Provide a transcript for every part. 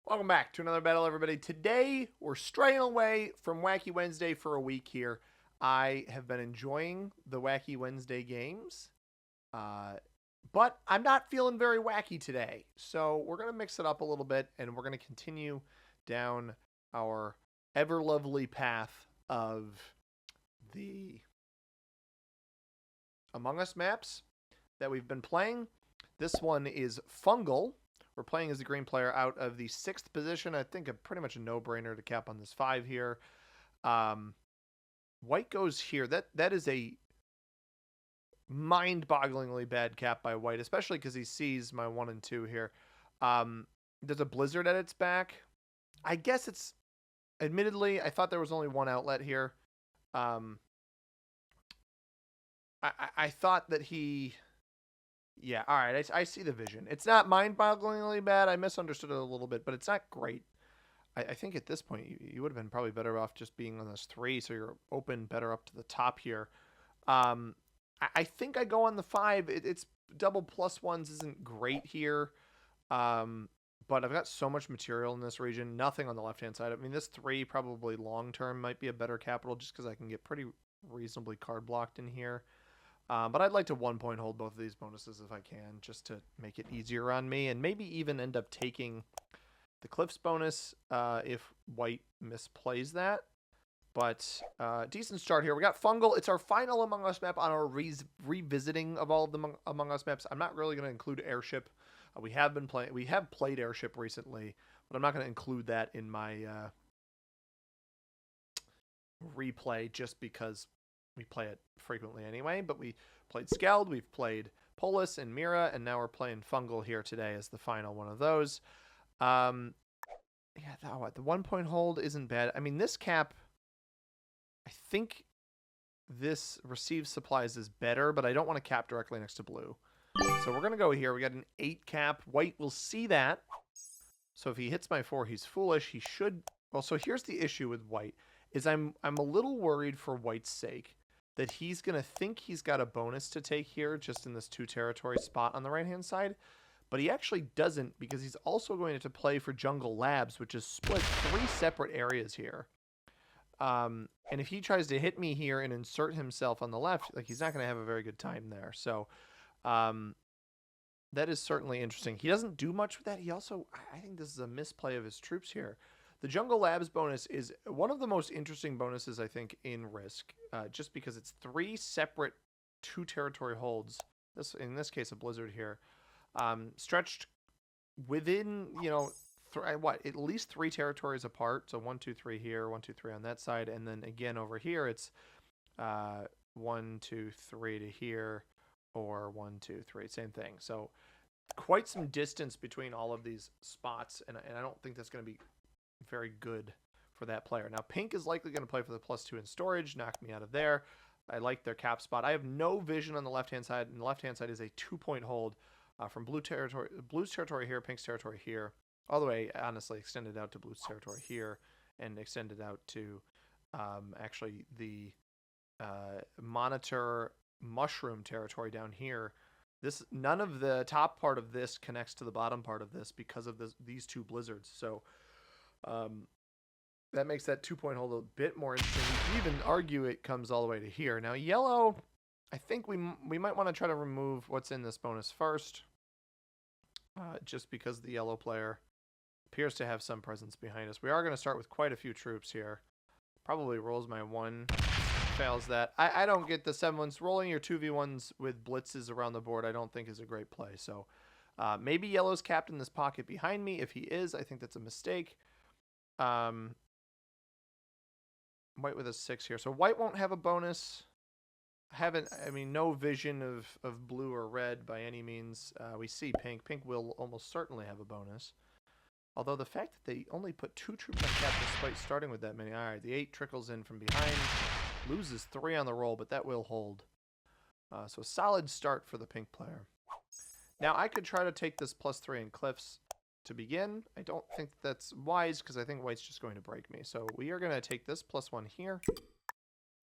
Welcome back to another battle, everybody. Today, we're straying away from Wacky Wednesday for a week here. I have been enjoying the Wacky Wednesday games, but I'm not feeling very wacky today. So we're going to mix it up a little bit, and we're going to continue down our ever lovely path of the Among Us maps that we've been playing. This one is Fungal. We're playing as a green player out of the 6th position. I think pretty much a no-brainer to cap on this 5 here. White goes here. That is a mind-bogglingly bad cap by White, especially because he sees my 1 and 2 here. There's a blizzard at its back. I guess it's, admittedly, I thought there was only one outlet here. I thought that he... Yeah, all right, I see the vision. It's not mind-bogglingly bad. I misunderstood it a little bit, but it's not great. I think at this point, you would have been probably better off just being on this 3, so you're open better up to the top here. I think I go on the 5. It's double +1s isn't great here, but I've got so much material in this region. Nothing on the left-hand side. I mean, this 3 probably long-term might be a better capital just because I can get pretty reasonably card blocked in here. But I'd like to 1-point hold both of these bonuses if I can, just to make it easier on me, and maybe even end up taking the Cliffs bonus if White misplays that. But decent start here. We got Fungal. It's our final Among Us map on our revisiting of all of the Among Us maps. I'm not really going to include Airship. We have played Airship recently, but I'm not going to include that in my replay just because we play it frequently anyway. But we played Skeld, we've played Polis and Mira, and now we're playing Fungal here today as the final one of those. Yeah, the 1-point hold isn't bad. I mean, this cap, I think this receive supplies is better, but I don't want to cap directly next to blue. So we're going to go here. We got an 8 cap. White will see that. So if he hits my 4, he's foolish. He should... Well, so here's the issue with White, is I'm a little worried for White's sake that he's going to think he's got a bonus to take here just in this 2 territory spot on the right-hand side. But he actually doesn't, because he's also going to play for Jungle Labs, which is split 3 separate areas here. And if he tries to hit me here and insert himself on the left, like, he's not going to have a very good time there. So that is certainly interesting. He doesn't do much with that. He also, I think this is a misplay of his troops here. The Jungle Labs bonus is one of the most interesting bonuses, I think, in Risk, just because it's 3 separate 2 territory holds. In this case, a blizzard here, stretched within, at least 3 territories apart. So 1, 2, 3 here, 1, 2, 3 on that side, and then again over here, it's 1, 2, 3 to here, or 1, 2, 3, same thing. So quite some distance between all of these spots, and I don't think that's going to be very good for that player. Now, Pink is likely going to play for the +2 in storage, knock me out of there. I like their cap spot. I have no vision on the left-hand side, and the left-hand side is a 2-point hold from blue's territory here, Pink's territory here, all the way, honestly, extended out to blue's territory here, and extended out to actually the monitor mushroom territory down here. None of the top part of this connects to the bottom part of this because of these 2 blizzards. So that makes that 2-point hold a bit more interesting. You can even argue it comes all the way to here. Now, yellow, I think we might want to try to remove what's in this bonus first, just because the yellow player appears to have some presence behind us. We are going to start with quite a few troops here. Probably rolls my 1, fails that. I don't get the 7-1s. Rolling your 2v1s with blitzes around the board I don't think is a great play. So maybe yellow's capped in this pocket behind me. If he is, I think that's a mistake. White with a 6 here. So white won't have a bonus. No vision of blue or red by any means. We see pink. Pink will almost certainly have a bonus. Although the fact that they only put 2 troops on cap despite starting with that many. All right, the 8 trickles in from behind. Loses 3 on the roll, but that will hold. So a solid start for the pink player. Now, I could try to take this +3 in Cliffs to begin. I don't think that's wise because I think white's just going to break me. So we are going to take this +1 here.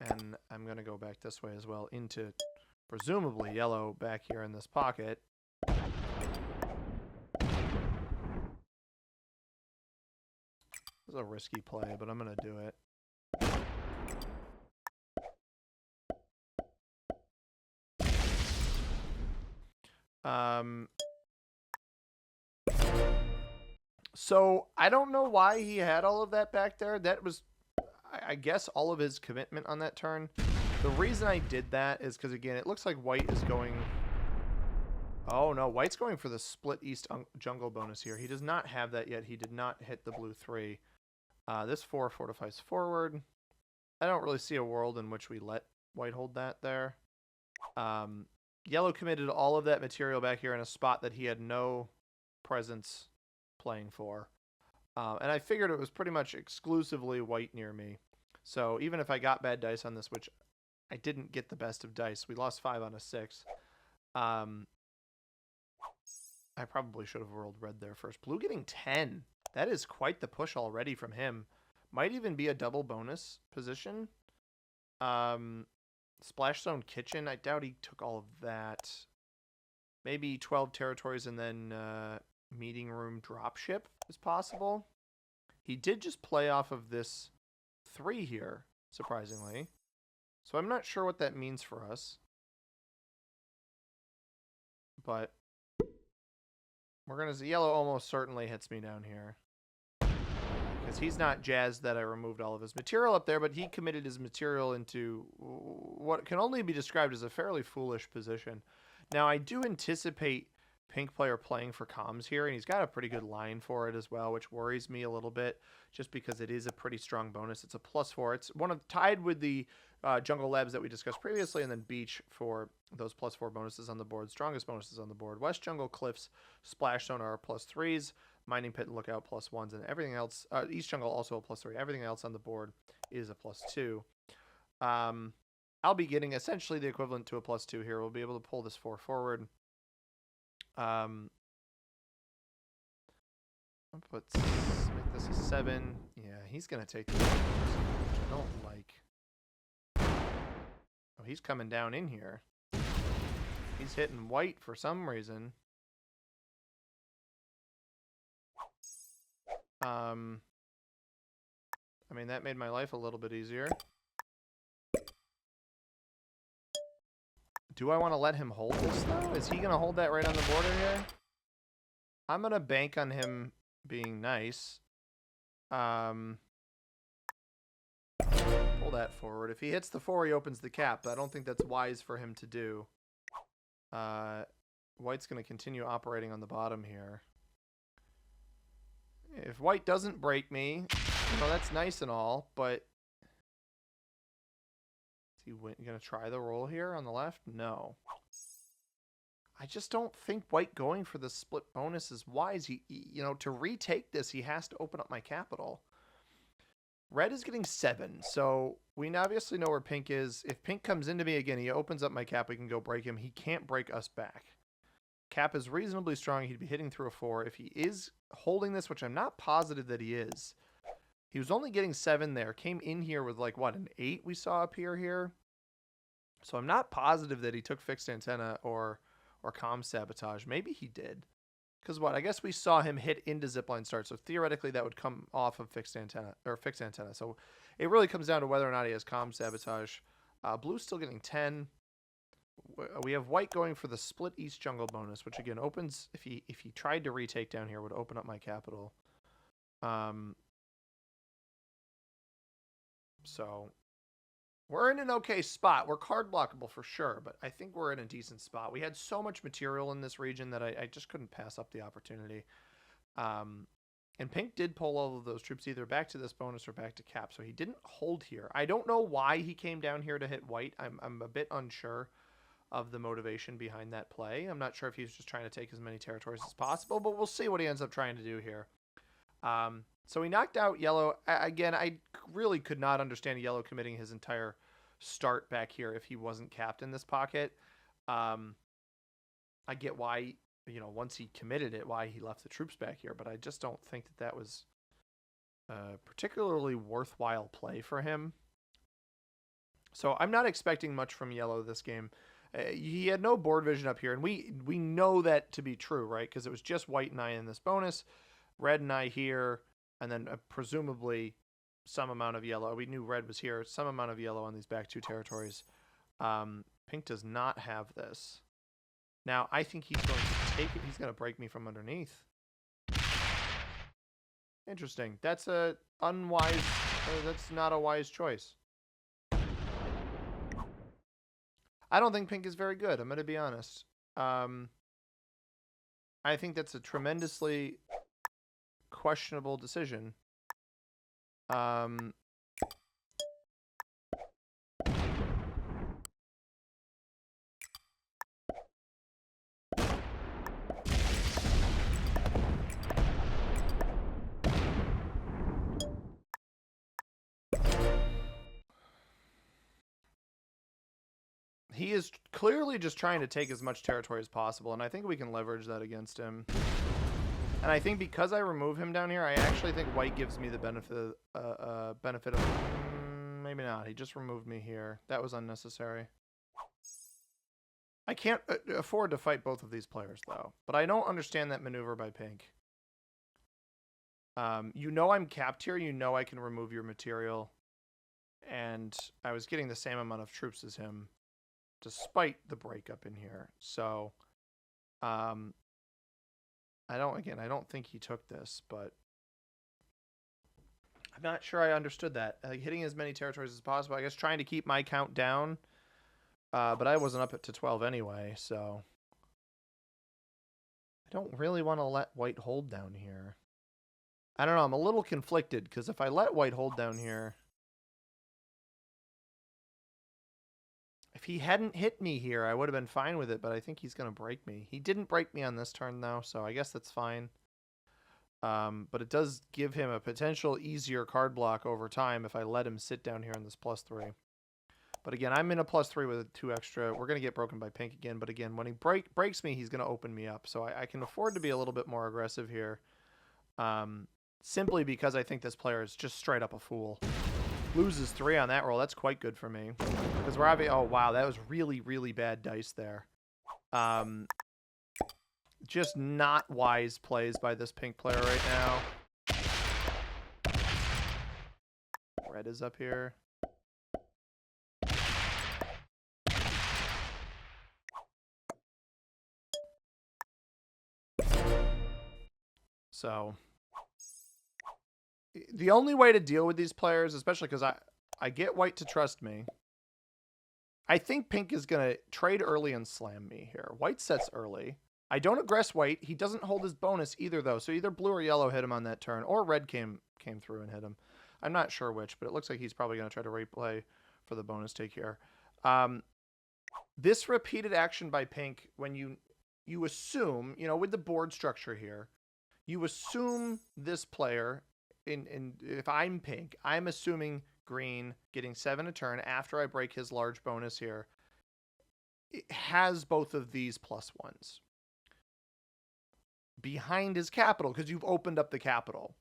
And I'm going to go back this way as well into presumably yellow back here in this pocket. was a risky play, but I'm going to do it. So I don't know why he had all of that back there. That was, I guess, all of his commitment on that turn. The reason I did that is because, again, it looks like white is going... Oh, no. White's going for the split east jungle bonus here. He does not have that yet. He did not hit the blue 3. This 4 fortifies forward. I don't really see a world in which we let white hold that there. Yellow committed all of that material back here in a spot that he had no presence playing for. And I figured it was pretty much exclusively white near me. So even if I got bad dice on this, which I didn't get the best of dice, we lost 5 on a 6. I probably should have rolled red there first. Blue getting 10. That is quite the push already from him. Might even be a double bonus position. Splash Zone Kitchen. I doubt he took all of that. Maybe 12 territories and then Meeting Room Dropship is possible. He did just play off of this 3 here, surprisingly. So I'm not sure what that means for us. But we're going to see yellow almost certainly hits me down here. Because he's not jazzed that I removed all of his material up there, but he committed his material into what can only be described as a fairly foolish position. Now, I do anticipate pink player playing for comms here, and he's got a pretty good line for it as well, which worries me a little bit, just because it is a pretty strong bonus. It's a +4. It's one of tied with the Jungle Labs that we discussed previously, and then Beach for those +4 bonuses on the board, strongest bonuses on the board. West Jungle, Cliffs, Splash Zone are +3s, Mining Pit and Lookout +1s, and everything else. East Jungle also a +3. Everything else on the board is a +2. I'll be getting essentially the equivalent to a +2 here. We'll be able to pull this 4 forward. Let's make this a 7. Yeah, he's gonna take the which I don't like. Oh, he's coming down in here. He's hitting white for some reason. I mean, that made my life a little bit easier. Do I want to let him hold this, though? Is he going to hold that right on the border here? I'm going to bank on him being nice. Pull that forward. If he hits the 4, he opens the cap. I don't think that's wise for him to do. White's going to continue operating on the bottom here. If white doesn't break me, you know, that's nice and all, but... Is he going to try the roll here on the left? No. I just don't think white going for the split bonus is wise. You know, to retake this, he has to open up my capital. Red is getting 7, so we obviously know where pink is. If pink comes into me again, he opens up my cap, we can go break him. He can't break us back. Cap is reasonably strong. He'd be hitting through a 4. If he is holding this, which I'm not positive that he is, he was only getting 7 there. Came in here with, like, what, an 8 we saw appear here? So I'm not positive that he took fixed antenna or comm sabotage. Maybe he did. Because what? I guess we saw him hit into zipline start. So theoretically that would come off of fixed antenna. So it really comes down to whether or not he has comm sabotage. Blue's still getting 10. We have white going for the split east jungle bonus, which again opens, if he tried to retake down here, would open up my capital. So we're in an okay spot. We're card blockable for sure, but I think we're in a decent spot. We had so much material in this region that I just couldn't pass up the opportunity. And pink did pull all of those troops either back to this bonus or back to cap, so he didn't hold here. I don't know why he came down here to hit white. I'm a bit unsure of the motivation behind that play. I'm not sure if he was just trying to take as many territories as possible, but we'll see what he ends up trying to do here. So he knocked out yellow. Again, I really could not understand yellow committing his entire start back here if he wasn't capped in this pocket. I get why, you know, once he committed it, why he left the troops back here, but I just don't think that that was a particularly worthwhile play for him. So I'm not expecting much from yellow this game. He had no board vision up here, and we know that to be true, right? Because it was just white and I in this bonus, red and I here. and then presumably some amount of yellow. We knew red was here. Some amount of yellow on these back 2 territories. Pink does not have this. Now, I think he's going to take it. He's going to break me from underneath. Interesting. That's a unwise... that's not a wise choice. I don't think pink is very good. I'm going to be honest. I think that's a tremendously questionable decision. He is clearly just trying to take as much territory as possible, and I think we can leverage that against him. And I think because I remove him down here, I actually think white gives me the benefit of... maybe not. He just removed me here. That was unnecessary. I can't afford to fight both of these players, though. But I don't understand that maneuver by pink. You know I'm capped here. You know I can remove your material. And I was getting the same amount of troops as him, despite the breakup in here. So, I don't think he took this, but I'm not sure I understood that. Hitting as many territories as possible, I guess trying to keep my count down, but I wasn't up to 12 anyway, so I don't really want to let white hold down here. I don't know, I'm a little conflicted, because if I let white hold down here, if he hadn't hit me here, I would have been fine with it, but I think he's going to break me. He didn't break me on this turn, though, so I guess that's fine. But it does give him a potential easier card block over time if I let him sit down here on this +3. But again, I'm in a +3 with a 2 extra. We're going to get broken by pink again, but again, when he breaks me, he's going to open me up. So I can afford to be a little bit more aggressive here, simply because I think this player is just straight up a fool. Loses 3 on that roll. That's quite good for me. Because we're having... oh, wow. That was really, really bad dice there. Just not wise plays by this pink player right now. Red is up here. So... the only way to deal with these players, especially because I get white to trust me. I think pink is going to trade early and slam me here. White sets early. I don't aggress white. He doesn't hold his bonus either, though. So either blue or yellow hit him on that turn, or red came through and hit him. I'm not sure which, but it looks like he's probably going to try to replay for the bonus take here. This repeated action by pink, when you assume, you know, with the board structure here, you assume this player... if I'm pink, I'm assuming green getting 7 a turn after I break his large bonus here. It has both of these +1s behind his capital, because you've opened up the capital.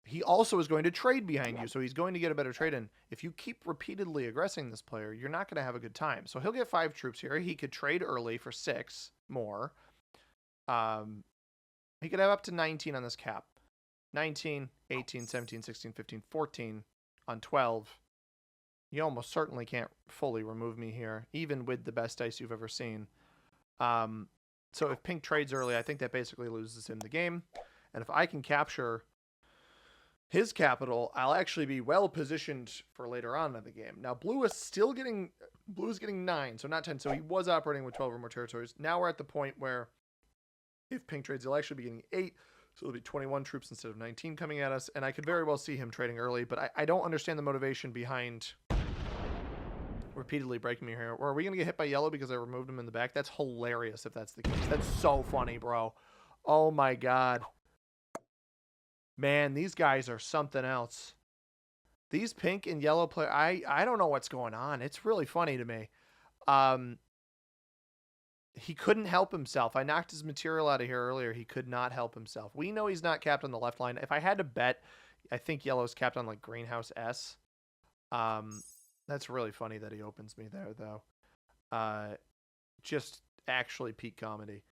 He also is going to trade behind you, so he's going to get a better trade in. If you keep repeatedly aggressing this player, you're not going to have a good time. So he'll get 5 troops here. He could trade early for 6 more. He could have up to 19 on this cap. 19, 18, 17, 16, 15, 14 on 12. You almost certainly can't fully remove me here, even with the best dice you've ever seen. So if pink trades early, I think that basically loses him the game. And if I can capture his capital, I'll actually be well positioned for later on in the game. Now, blue is getting 9, so not 10. So he was operating with 12 or more territories. Now we're at the point where if pink trades, he'll actually be getting 8. So it'll be 21 troops instead of 19 coming at us. And I could very well see him trading early, but I don't understand the motivation behind repeatedly breaking me here. Or are we going to get hit by yellow because I removed him in the back? That's hilarious if that's the case. That's so funny, bro. Oh my God. Man, these guys are something else. These pink and yellow players, I don't know what's going on. It's really funny to me. He couldn't help himself. I knocked his material out of here earlier. He could not help himself. We know he's not capped on the left line. If I had to bet, I think yellow's capped on like greenhouse S. That's really funny that he opens me there, though. Just actually peak comedy.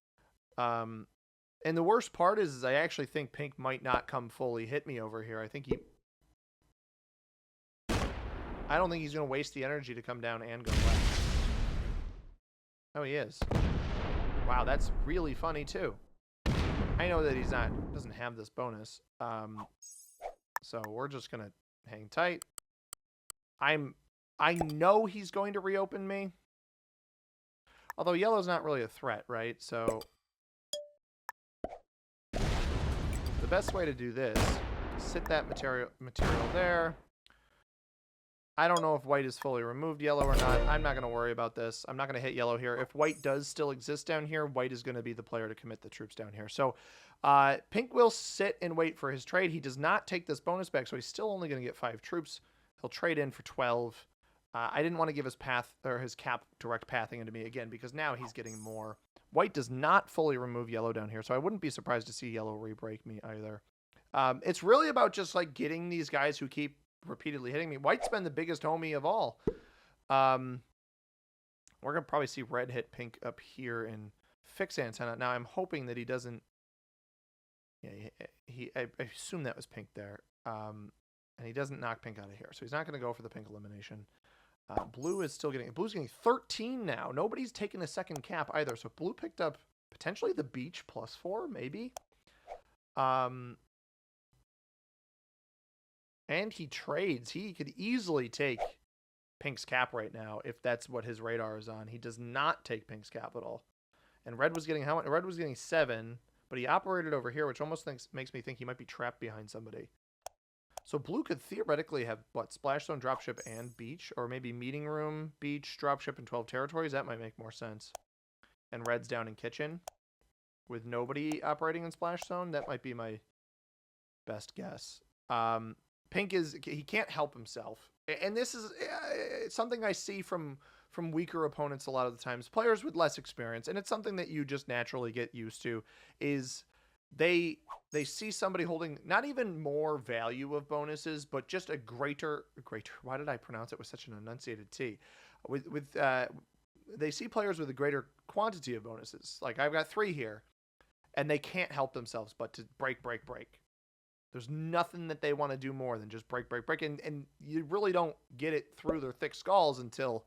And the worst part is I actually think pink might not come fully hit me over here. I don't think he's going to waste the energy to come down and go left. Oh, he is. Wow, that's really funny too. I know that doesn't have this bonus. So we're just going to hang tight. I know he's going to reopen me. Although yellow's not really a threat, right? So the best way to do this, sit that material there. I don't know if white is fully removed yellow or not. I'm not going to worry about this. I'm not going to hit yellow here. If white does still exist down here, white is going to be the player to commit the troops down here. So pink will sit and wait for his trade. He does not take this bonus back, so he's still only going to get 5 troops. He'll trade in for 12. I didn't want to give his path or his cap direct pathing into me again because now he's getting more. White does not fully remove yellow down here, so I wouldn't be surprised to see yellow re-break me either. It's really about just like getting these guys who keep repeatedly hitting me. White's been the biggest homie of all. We're gonna probably see red hit pink up here and fix antenna. Now I'm hoping that he doesn't. Yeah, I assume that was pink there. And he doesn't knock pink out of here, so he's not gonna go for the pink elimination. Blue's getting 13 now. Nobody's taken a second cap either, so blue picked up potentially the beach +4, maybe. And he trades. He could easily take pink's cap right now if that's what his radar is on. He does not take pink's cap at all. And red was getting how much? Red was getting 7, but he operated over here, which almost makes me think he might be trapped behind somebody. So blue could theoretically have, what, Splash Zone, Dropship, and Beach? Or maybe Meeting Room, Beach, Dropship, and 12 territories? That might make more sense. And red's down in Kitchen with nobody operating in Splash Zone? That might be my best guess. Pink he can't help himself. And this is something I see from weaker opponents a lot of the times. Players with less experience, and it's something that you just naturally get used to, is they see somebody holding not even more value of bonuses, but just a greater. Why did I pronounce it with such an enunciated T? They see players with a greater quantity of bonuses. Like I've got 3 here, and they can't help themselves but to break. There's nothing that they want to do more than just break. And you really don't get it through their thick skulls until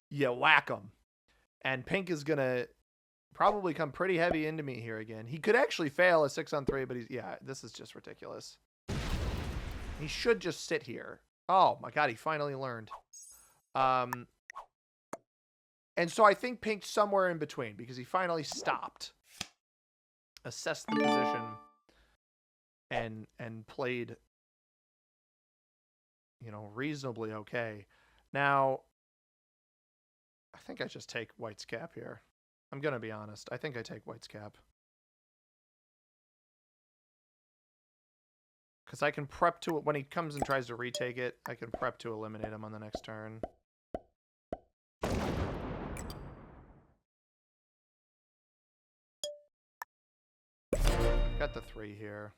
you whack them. And pink is going to probably come pretty heavy into me here again. He could actually fail a 6-on-3, but this is just ridiculous. He should just sit here. Oh my God, he finally learned. And so I think pink's somewhere in between because he finally stopped, assessed the position, and played, reasonably okay. Now, I think I just take white's cap here. I'm going to be honest. I think I take white's cap. Because I can prep to, when he comes and tries to retake it, I can prep to eliminate him on the next turn. Got the 3 here.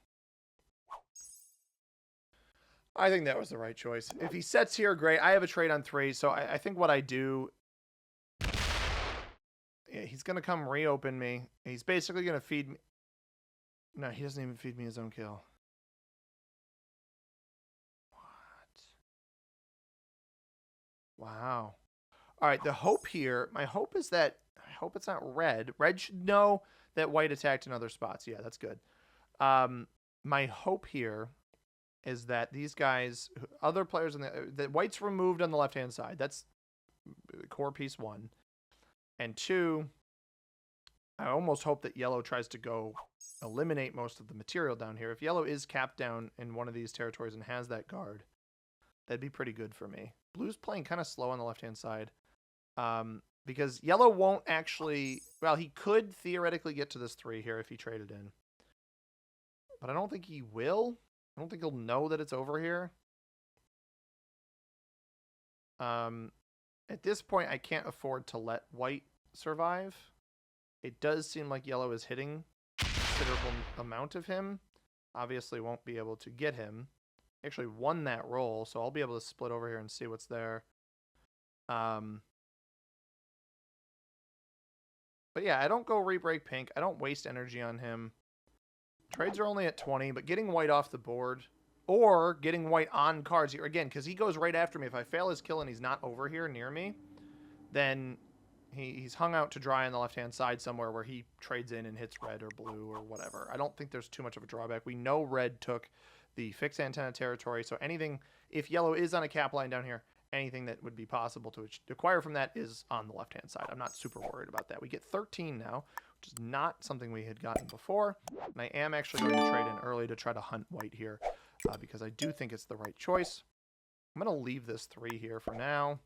I think that was the right choice. If he sets here, great. I have a trade on 3, so I think what I do... Yeah, he's going to come reopen me. He's basically going to feed me... No, he doesn't even feed me his own kill. What? Wow. All right, the hope here... My hope is that... I hope it's not red. Red should know that white attacked in other spots. Yeah, that's good. My hope here is that these guys... Other players... that white's removed on the left-hand side. That's core piece 1. And 2, I almost hope that yellow tries to go eliminate most of the material down here. If yellow is capped down in one of these territories and has that guard, that'd be pretty good for me. Blue's playing kind of slow on the left-hand side. Because yellow won't actually... Well, he could theoretically get to this 3 here if he traded in. But I don't think he will. I don't think he'll know that it's over here. At this point, I can't afford to let white survive. It does seem like yellow is hitting a considerable amount of him. Obviously won't be able to get him. Actually won that roll, so I'll be able to split over here and see what's there. But yeah, I don't go re-break pink. I don't waste energy on him. Trades are only at 20, but getting white off the board or getting white on cards here again, because he goes right after me. If I fail his kill and he's not over here near me, then he's hung out to dry on the left-hand side somewhere where he trades in and hits red or blue or whatever. I don't think there's too much of a drawback. We know red took the fixed antenna territory, so anything, if yellow is on a cap line down here, anything that would be possible to acquire from that is on the left-hand side. I'm not super worried about that. We get 13 now, which is not something we had gotten before. And I am actually going to trade in early to try to hunt white here because I do think it's the right choice. I'm going to leave this 3 here for now.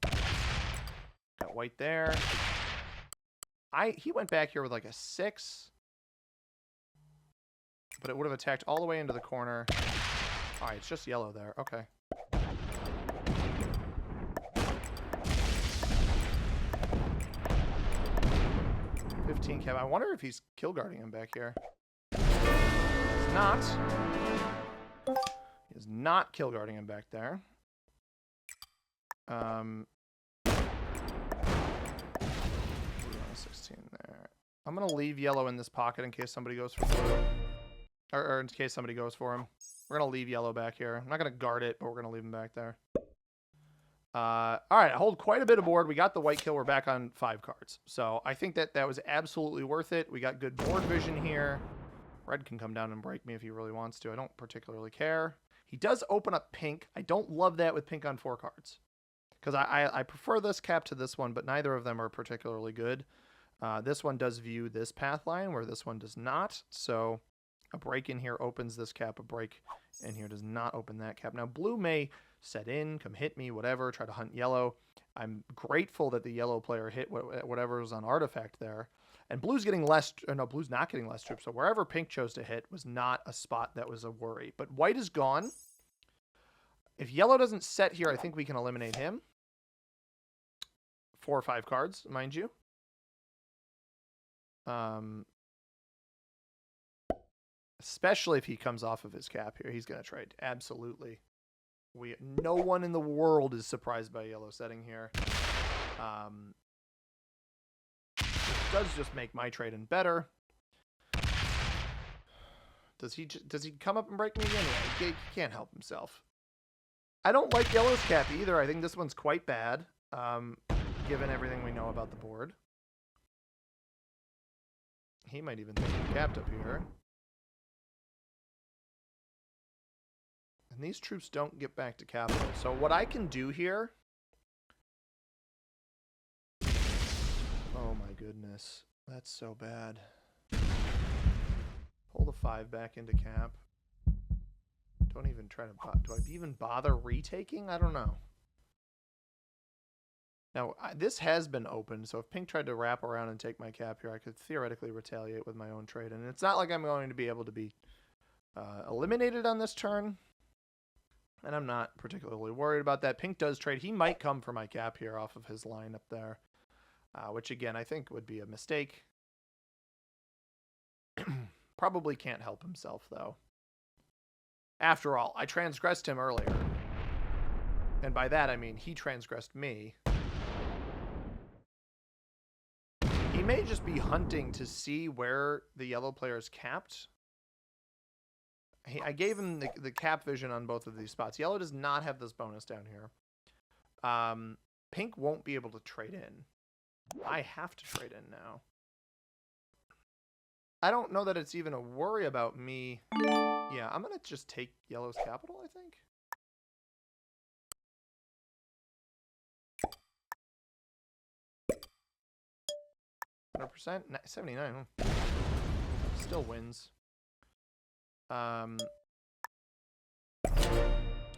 Got white there. He went back here with like a 6. But it would have attacked all the way into the corner. All right, it's just yellow there. Okay. Cap. I wonder if he's kill guarding him back here. He's not. He is not kill guarding him back there. 16 there. I'm gonna leave yellow in this pocket in case somebody goes for blue, or in case somebody goes for him. We're gonna leave yellow back here. I'm not gonna guard it, but we're gonna leave him back there. All right, I hold quite a bit of board. We got the white kill. We're back on 5 cards. So I think that was absolutely worth it. We got good board vision here. Red can come down and break me if he really wants to. I don't particularly care. He does open up pink. I don't love that with pink on 4 cards. Because I prefer this cap to this one, but neither of them are particularly good. This one does view this path line, where this one does not. So a break in here opens this cap. A break in here does not open that cap. Now, blue may set in, come hit me, whatever, try to hunt yellow. I'm grateful that the yellow player hit whatever was on artifact there. And blue's getting less, or no, blue's not getting less troops. So wherever pink chose to hit was not a spot that was a worry. But white is gone. If yellow doesn't set here, I think we can eliminate him. 4 or 5 cards, mind you. Especially if he comes off of his cap here. He's going to trade. Absolutely. No one in the world is surprised by yellow setting here. It does just make my trade-in better. Does he come up and break me again? Yeah, he can't help himself. I don't like yellow's cap either. I think this one's quite bad, given everything we know about the board. He might even think he capped up here. And these troops don't get back to capital. So what I can do here... Oh my goodness. That's so bad. Pull the 5 back into cap. Don't even try to... Do I even bother retaking? I don't know. Now, this has been opened, so if pink tried to wrap around and take my cap here, I could theoretically retaliate with my own trade. And it's not like I'm going to be able to be eliminated on this turn. And I'm not particularly worried about that. Pink does trade. He might come for my cap here off of his line up there, which, again, I think would be a mistake. Probably can't help himself, though. After all, I transgressed him earlier. And by that, I mean he transgressed me. He may just be hunting to see where the yellow player is capped. I gave him the cap vision on both of these spots. Yellow does not have this bonus down here. Pink won't be able to trade in. I have to trade in now. I don't know that it's even a worry about me. Yeah, I'm going to just take yellow's capital, I think. %, 79. Still wins. I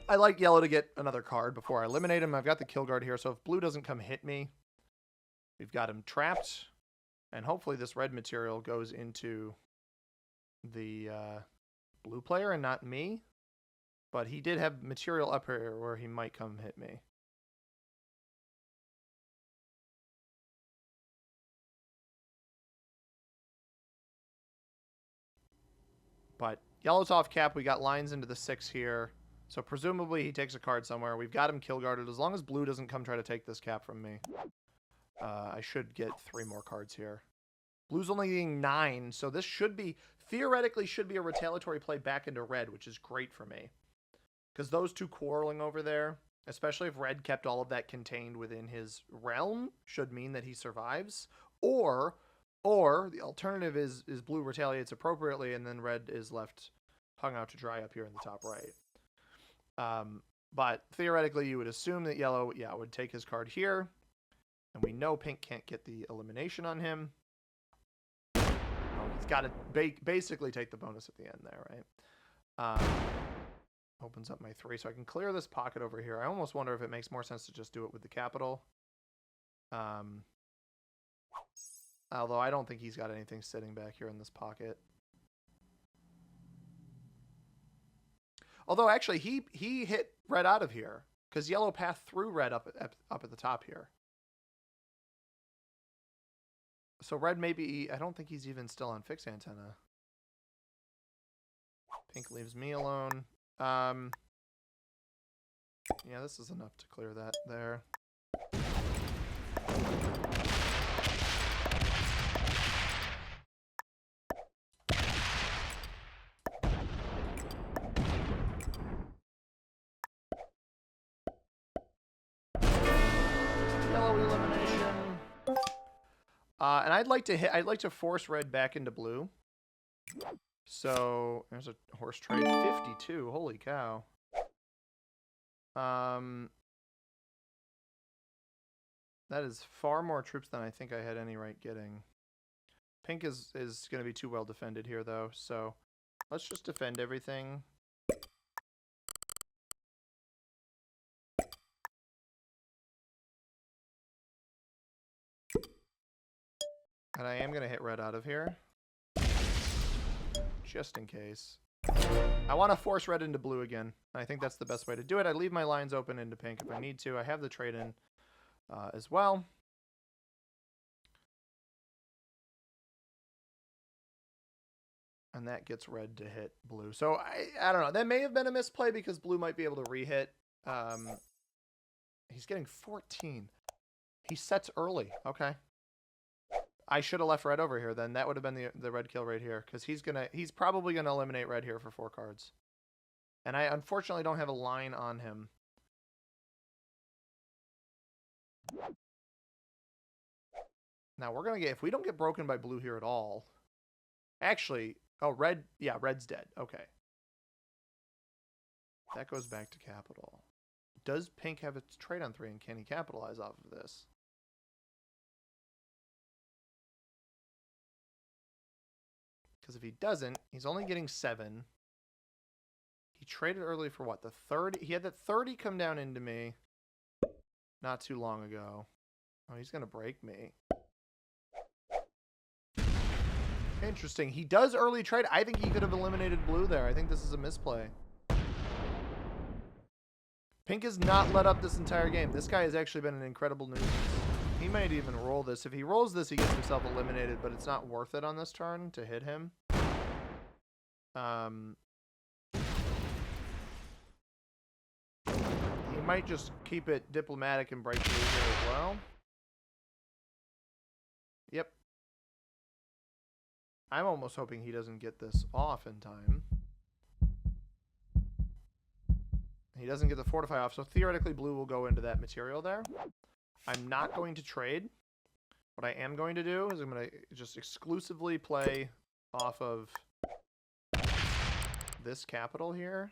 like yellow to get another card before I eliminate him. I've got the kill guard here, so if blue doesn't come hit me, we've got him trapped. And hopefully this red material goes into the blue player and not me. But he did have material up here where he might come hit me. But yellow's off cap. We got lines into the 6 here. So presumably he takes a card somewhere. We've got him kill guarded. As long as blue doesn't come try to take this cap from me, I should get 3 more cards here. Blue's only getting 9, so this theoretically should be a retaliatory play back into red, which is great for me. Because those two quarreling over there, especially if red kept all of that contained within his realm, should mean that he survives. Or the alternative is blue retaliates appropriately, and then red is left hung out to dry up here in the top right. But theoretically, you would assume that yellow, would take his card here. And we know pink can't get the elimination on him. He's got to basically take the bonus at the end there, right? Opens up my 3, so I can clear this pocket over here. I almost wonder if it makes more sense to just do it with the capital. Although I don't think he's got anything sitting back here in this pocket. Although actually he hit red out of here because yellow passed through red up at the top here. So red maybe, I don't think he's even still on fixed antenna. Pink leaves me alone. Yeah, this is enough to clear that there. Yellow elimination. And I'd like to force red back into blue. So there's a horse trade 52. Holy cow. That is far more troops than I think I had any right getting. Pink is going to be too well defended here though. So let's just defend everything. And I am going to hit red out of here. Just in case. I want to force red into blue again. I think that's the best way to do it. I leave my lines open into pink if I need to. I have the trade in as well. And that gets red to hit blue. So I don't know. That may have been a misplay because blue might be able to re-hit. He's getting 14. He sets early. Okay. I should have left red over here then. That would have been the red kill right here. Because he's probably gonna eliminate red here for 4 cards. And I unfortunately don't have a line on him. Now we're gonna get, if we don't get broken by blue here at all. Actually, oh red, yeah, red's dead. Okay. That goes back to capital. Does pink have its trade on 3 and can he capitalize off of this? Because if he doesn't, he's only getting 7. He traded early for what? The 30? He had that 30 come down into me not too long ago. Oh, he's going to break me. Interesting. He does early trade. I think he could have eliminated blue there. I think this is a misplay. Pink has not let up this entire game. This guy has actually been an incredible nuisance. He might even roll this. If he rolls this, he gets himself eliminated, but it's not worth it on this turn to hit him. He might just keep it diplomatic and break through here as well. Yep. I'm almost hoping he doesn't get this off in time. He doesn't get the fortify off, so theoretically blue will go into that material there. I'm not going to trade. What I am going to do is I'm going to just exclusively play off of this capital here.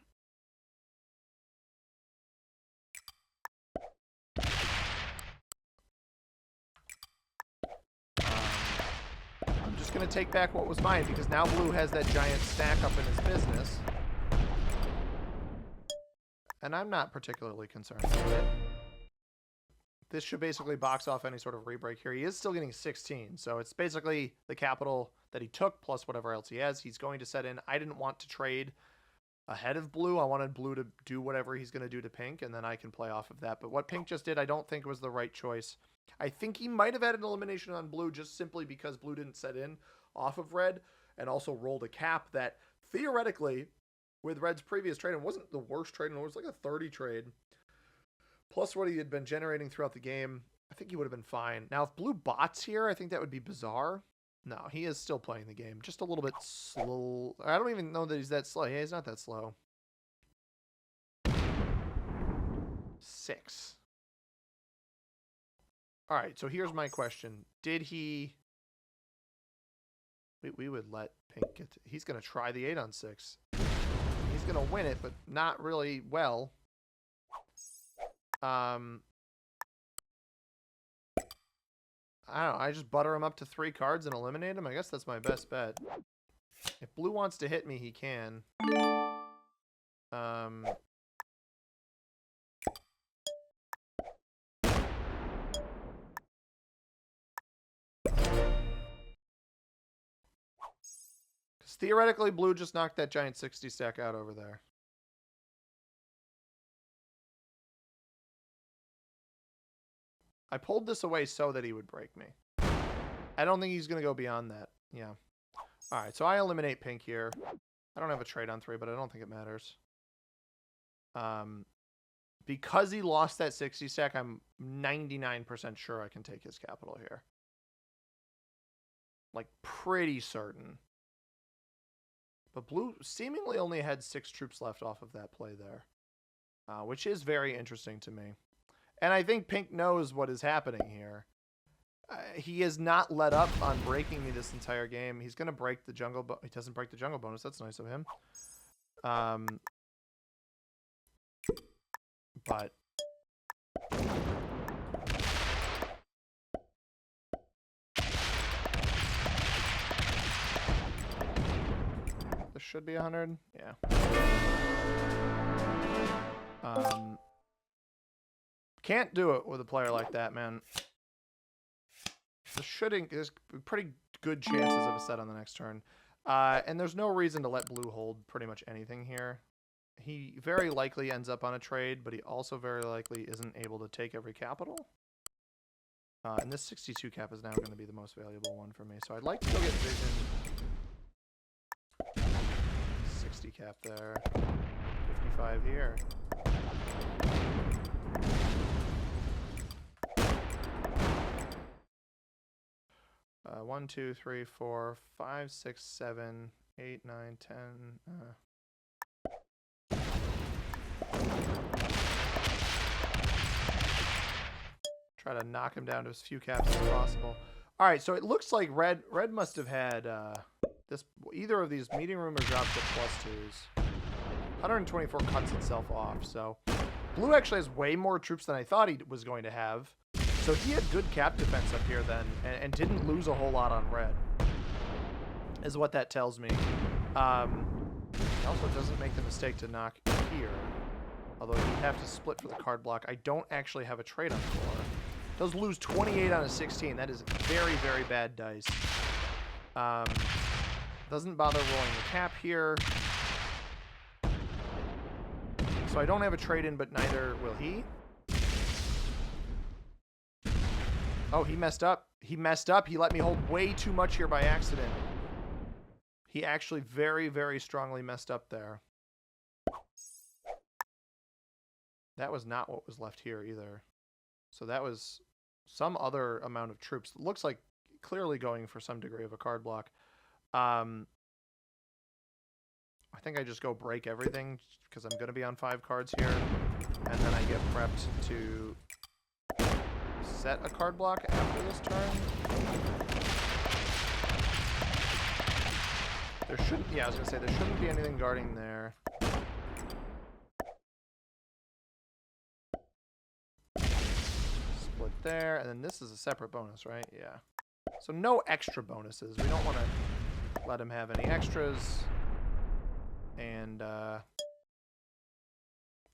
I'm just going to take back what was mine because now blue has that giant stack up in his business. And I'm not particularly concerned with it. This should basically box off any sort of rebreak here. He is still getting 16, so it's basically the capital that he took plus whatever else he has. He's going to set in. I didn't want to trade ahead of blue. I wanted blue to do whatever he's going to do to pink, and then I can play off of that. But what pink just did, I don't think was the right choice. I think he might have had an elimination on blue just simply because blue didn't set in off of red and also rolled a cap that theoretically, with red's previous trade, it wasn't the worst trade, and it was like a 30 trade. Plus what he had been generating throughout the game, I think he would have been fine. Now, if blue bots here, I think that would be bizarre. No, he is still playing the game. Just a little bit slow. I don't even know that he's that slow. Yeah, he's not that slow. 6. All right, so here's my question. Did he... We would let Pink get... He's going to try the 8 on 6. He's going to win it, but not really well. I don't know. I just butter him up to 3 cards and eliminate him. I guess that's my best bet. If blue wants to hit me, he can. Because theoretically, blue just knocked that giant 60 stack out over there. I pulled this away so that he would break me. I don't think he's going to go beyond that. Yeah. All right, so I eliminate pink here. I don't have a trade on 3, but I don't think it matters. Because he lost that 60 stack, I'm 99% sure I can take his capital here. Like, pretty certain. But blue seemingly only had 6 troops left off of that play there. Which is very interesting to me. And I think pink knows what is happening here. He has not let up on breaking me this entire game. He's going to break the jungle. He doesn't break the jungle bonus. That's nice of him. But this should be 100. Yeah. Can't do it with a player like that, man. There's pretty good chances of a set on the next turn. And there's no reason to let blue hold pretty much anything here. He very likely ends up on a trade, but he also very likely isn't able to take every capital. And this 62 cap is now going to be the most valuable one for me. So I'd like to go get vision. 60 cap there. 55 here. One, 2, 3, 4, 5, 6, 7, 8, 9, 10. Try to knock him down to as few caps as possible. All right, so it looks like red must have had either of these meeting room or job tip +2s. 124 cuts itself off. So blue actually has way more troops than I thought he was going to have. So he had good cap defense up here then, and didn't lose a whole lot on red, is what that tells me. He also doesn't make the mistake to knock here, although he'd have to split for the card block. I don't actually have a trade on 4. Does lose 28 on a 16. That is very, very bad dice. Doesn't bother rolling the cap here. So I don't have a trade in, but neither will he. Oh, he messed up. He messed up. He let me hold way too much here by accident. He actually very, very strongly messed up there. That was not what was left here either. So that was some other amount of troops. It looks like clearly going for some degree of a card block. I think I just go break everything because I'm going to be on 5 cards here. And then I get prepped to set a card block after this turn. There shouldn't, yeah, I was going to say, there shouldn't be anything guarding there. Split there, and then this is a separate bonus, right? Yeah. So no extra bonuses. We don't want to let him have any extras. And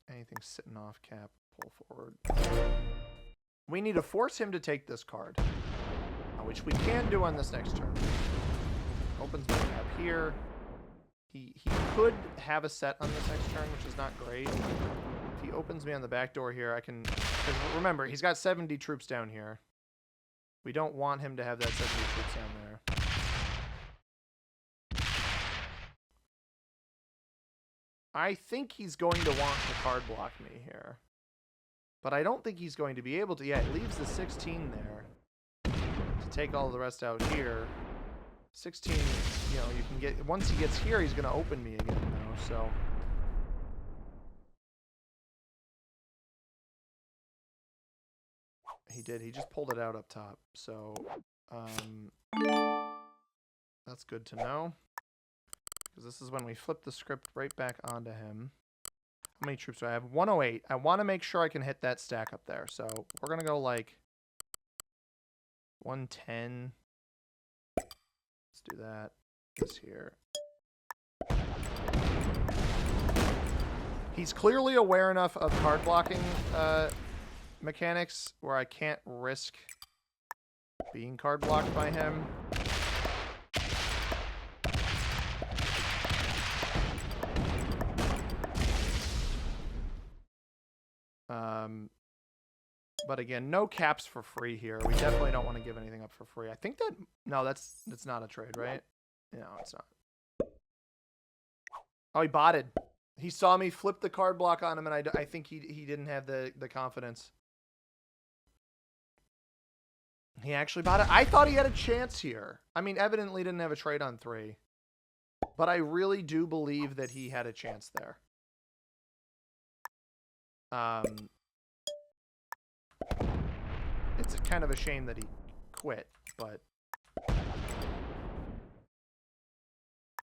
anything sitting off cap, pull forward. We need to force him to take this card, which we can do on this next turn. Opens my cap here. He could have a set on this next turn, which is not great. If he opens me on the back door here, I can... Because remember, he's got 70 troops down here. We don't want him to have that 70 troops down there. I think he's going to want to card block me here. But I don't think he's going to be able to. Yeah, it leaves the 16 there to take all the rest out here. 16, you know, you can get, once he gets here, he's going to open me again now, so. He did. He just pulled it out up top, so that's good to know. Because this is when we flip the script right back onto him. How many troops do I have? 108. I want to make sure I can hit that stack up there, so we're going to go like 110. Let's do that. This here. He's clearly aware enough of card blocking mechanics where I can't risk being card blocked by him. But again, no caps for free here. We definitely don't want to give anything up for free. I think that, no, that's not a trade, right? No, it's not. Oh, he botted. He saw me flip the card block on him, and I think he didn't have the confidence. He actually botted. I thought he had a chance here. I mean, evidently didn't have a trade on 3. But I really do believe that he had a chance there. It's kind of a shame that he quit, but I'm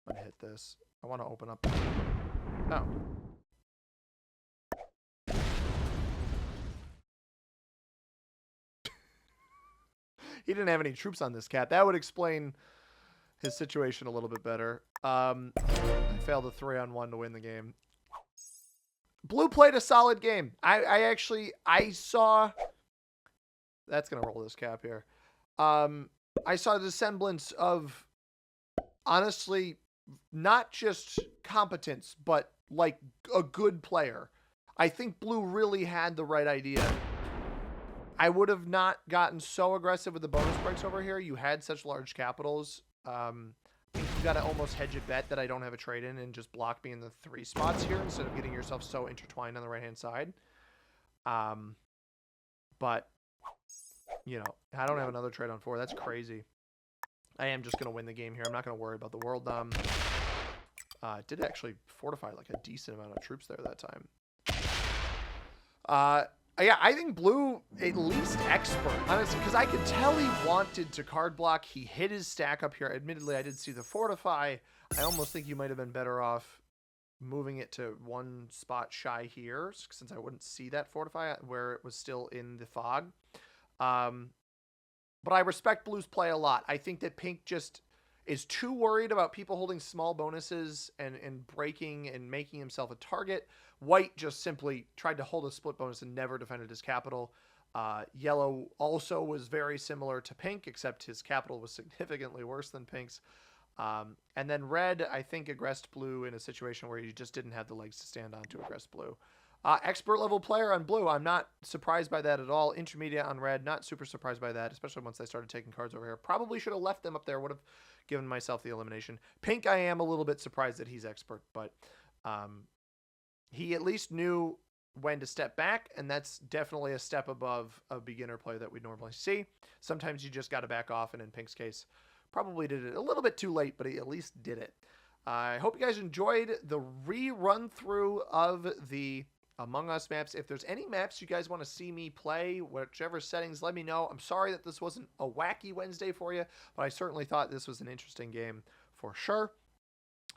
gonna hit this. I want to open up. Oh. He didn't have any troops on this cat. That would explain his situation a little bit better. I failed a 3-on-1 to win the game. Blue played a solid game. I saw... That's going to roll this cap here. I saw the semblance of, honestly, not just competence, but like a good player. I think Blue really had the right idea. I would have not gotten so aggressive with the bonus breaks over here. You had such large capitals. I think you got to almost hedge a bet that I don't have a trade in and just block me in the 3 spots here instead of getting yourself so intertwined on the right-hand side. But, you know, I don't have another trade on 4. That's crazy. I am just going to win the game here. I'm not going to worry about the world dom. Did actually fortify like a decent amount of troops there that time. Yeah, I think Blue, at least expert, honestly, because I could tell he wanted to card block. He hit his stack up here. Admittedly, I did see the fortify. I almost think you might have been better off moving it to 1 spot shy here, since I wouldn't see that fortify where it was still in the fog. But I respect Blue's play a lot. I think that Pink just is too worried about people holding small bonuses and breaking and making himself a target. White just simply tried to hold a split bonus and never defended his capital. Yellow also was very similar to Pink, except his capital was significantly worse than Pink's. And then Red, I think, aggressed Blue in a situation where he just didn't have the legs to stand on to aggress Blue. Expert level player on Blue. I'm not surprised by that at all. Intermediate on Red. Not super surprised by that, especially once I started taking cards over here. Probably should have left them up there. Would have given myself the elimination. Pink, I am a little bit surprised that he's expert, but he at least knew when to step back, and that's definitely a step above a beginner play that we normally see. Sometimes you just got to back off, and in Pink's case, probably did it a little bit too late, but he at least did it. I hope you guys enjoyed the rerun through of the Among Us maps. If there's any maps you guys want to see me play, whichever settings, let me know. I'm sorry that this wasn't a wacky Wednesday for you, but I certainly thought this was an interesting game for sure.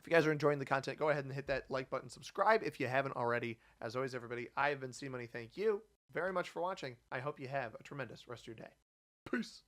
If you guys are enjoying the content, go ahead and hit that like button, subscribe if you haven't already. As always, everybody, I have been C-Money. Thank you very much for watching. I hope you have a tremendous rest of your day. Peace.